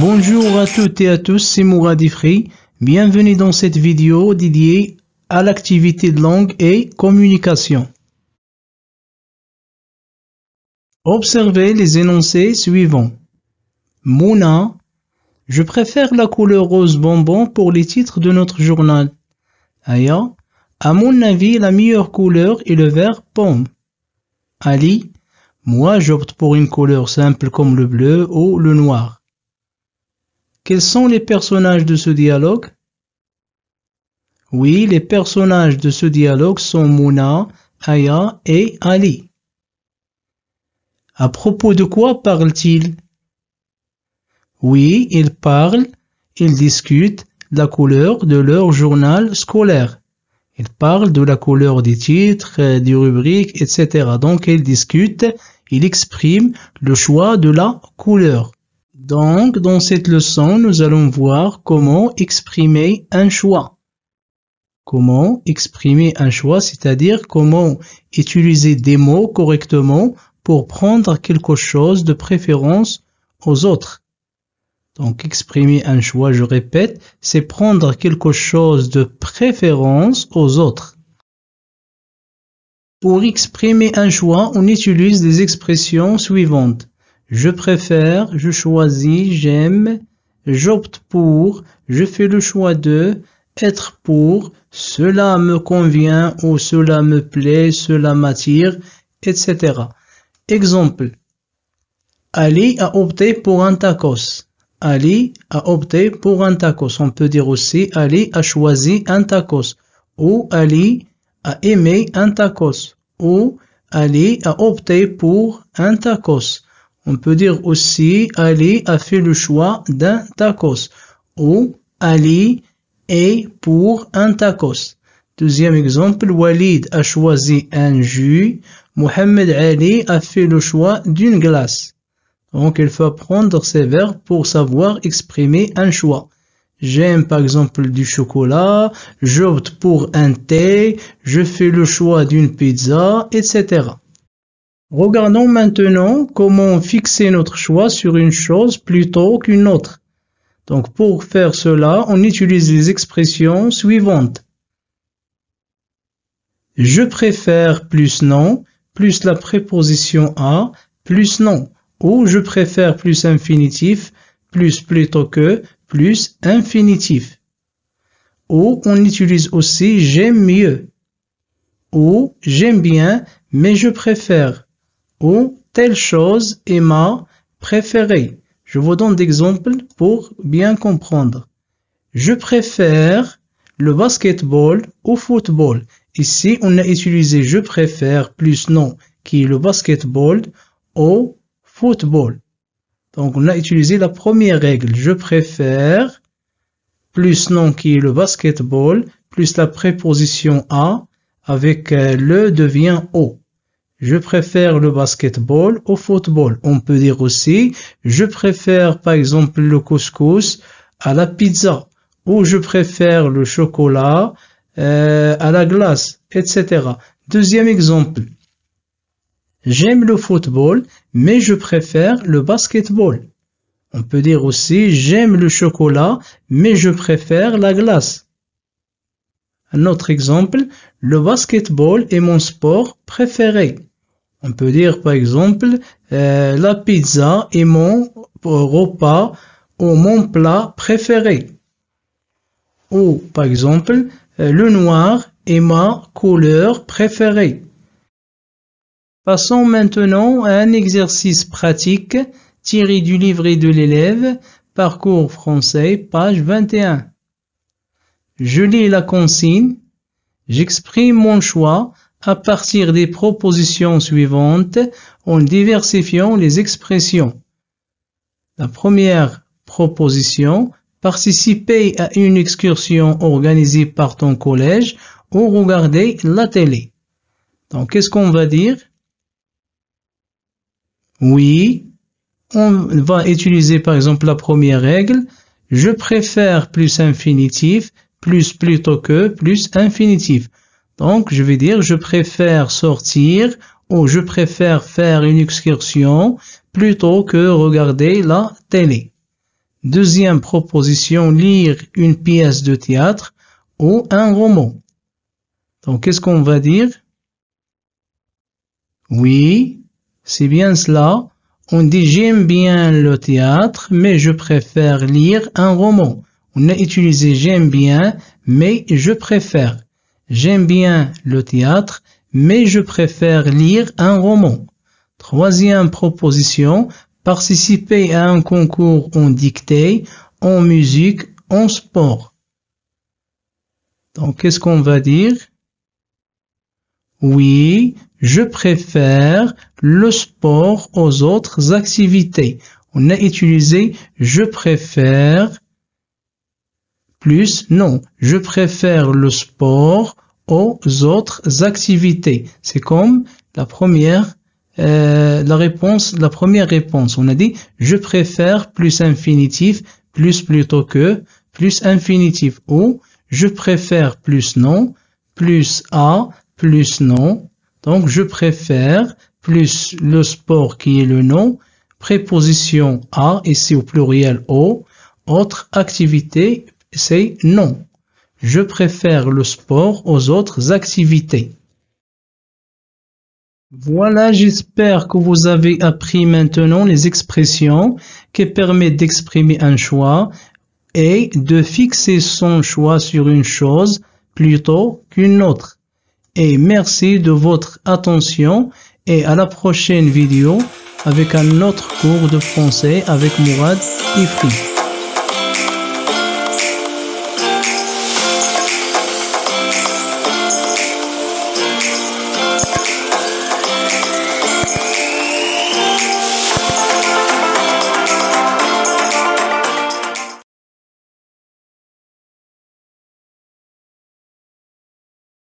Bonjour à toutes et à tous, c'est Mourad Ifri. Bienvenue dans cette vidéo dédiée à l'activité de langue et communication. Observez les énoncés suivants. Mouna, je préfère la couleur rose bonbon pour les titres de notre journal. Aya, à mon avis, la meilleure couleur est le vert pomme. Ali, moi j'opte pour une couleur simple comme le bleu ou le noir. Quels sont les personnages de ce dialogue? Oui, les personnages de ce dialogue sont Mouna, Aya et Ali. À propos de quoi parlent-ils? Oui, ils discutent de la couleur de leur journal scolaire. Ils parlent de la couleur des titres, des rubriques, etc. Donc, ils discutent, ils expriment le choix de la couleur. Donc, dans cette leçon, nous allons voir comment exprimer un choix. Comment exprimer un choix, c'est-à-dire comment utiliser des mots correctement pour prendre quelque chose de préférence aux autres. Donc, exprimer un choix, je répète, c'est prendre quelque chose de préférence aux autres. Pour exprimer un choix, on utilise des expressions suivantes. Je préfère, je choisis, j'aime, j'opte pour, je fais le choix de, être pour, cela me convient ou cela me plaît, cela m'attire, etc. Exemple. Ali a opté pour un tacos. Ali a opté pour un tacos. On peut dire aussi Ali a choisi un tacos. Ou Ali a aimé un tacos. Ou Ali a opté pour un tacos. On peut dire aussi Ali a fait le choix d'un tacos. Ou Ali est pour un tacos. Deuxième exemple, Walid a choisi un jus. Mohamed Ali a fait le choix d'une glace. Donc, il faut apprendre ces verbes pour savoir exprimer un choix. J'aime par exemple du chocolat, j'opte pour un thé, je fais le choix d'une pizza, etc. Regardons maintenant comment fixer notre choix sur une chose plutôt qu'une autre. Donc, pour faire cela, on utilise les expressions suivantes. Je préfère plus non, plus la préposition à, plus non. Ou je préfère plus infinitif, plus plutôt que, plus infinitif. Ou on utilise aussi j'aime mieux. Ou j'aime bien, mais je préfère. Ou telle chose est ma préférée. Je vous donne d'exemples pour bien comprendre. Je préfère le basketball au football. Ici, on a utilisé je préfère plus non, qui est le basketball, au football. Donc, on a utilisé la première règle. Je préfère plus non, qui est le basketball, plus la préposition à, avec le devient au. Je préfère le basketball au football. On peut dire aussi, je préfère par exemple le couscous à la pizza. Ou je préfère le chocolat à la glace, etc. Deuxième exemple. J'aime le football, mais je préfère le basketball. On peut dire aussi, j'aime le chocolat, mais je préfère la glace. Un autre exemple, le basketball est mon sport préféré. On peut dire par exemple, la pizza est mon repas ou mon plat préféré. Ou par exemple, le noir est ma couleur préférée. Passons maintenant à un exercice pratique tiré du livret de l'élève, Parcours français, page 21. Je lis la consigne, j'exprime mon choix à partir des propositions suivantes en diversifiant les expressions. La première proposition, participer à une excursion organisée par ton collège ou regarder la télé. Donc, qu'est-ce qu'on va dire? Oui, on va utiliser par exemple la première règle. Je préfère plus infinitif, plus plutôt que, plus infinitif. Donc, je vais dire je préfère sortir ou je préfère faire une excursion plutôt que regarder la télé. Deuxième proposition, lire une pièce de théâtre ou un roman. Donc, qu'est-ce qu'on va dire? Oui, c'est bien cela. On dit j'aime bien le théâtre, mais je préfère lire un roman. On a utilisé j'aime bien, mais je préfère. J'aime bien le théâtre, mais je préfère lire un roman. Troisième proposition, participer à un concours en dictée, en musique, en sport. Donc, qu'est-ce qu'on va dire? Oui, je préfère le sport aux autres activités. On a utilisé je préfère plus non. Je préfère le sport aux autres activités. C'est comme la première réponse. On a dit je préfère plus infinitif, plus plutôt que, plus infinitif ou je préfère plus non, plus à, plus non. Donc je préfère plus le sport qui est le nom, préposition à, ici au pluriel au, autre activité, c'est non. Je préfère le sport aux autres activités. Voilà, j'espère que vous avez appris maintenant les expressions qui permettent d'exprimer un choix et de fixer son choix sur une chose plutôt qu'une autre. Et merci de votre attention et à la prochaine vidéo avec un autre cours de français avec Mourad Ifri.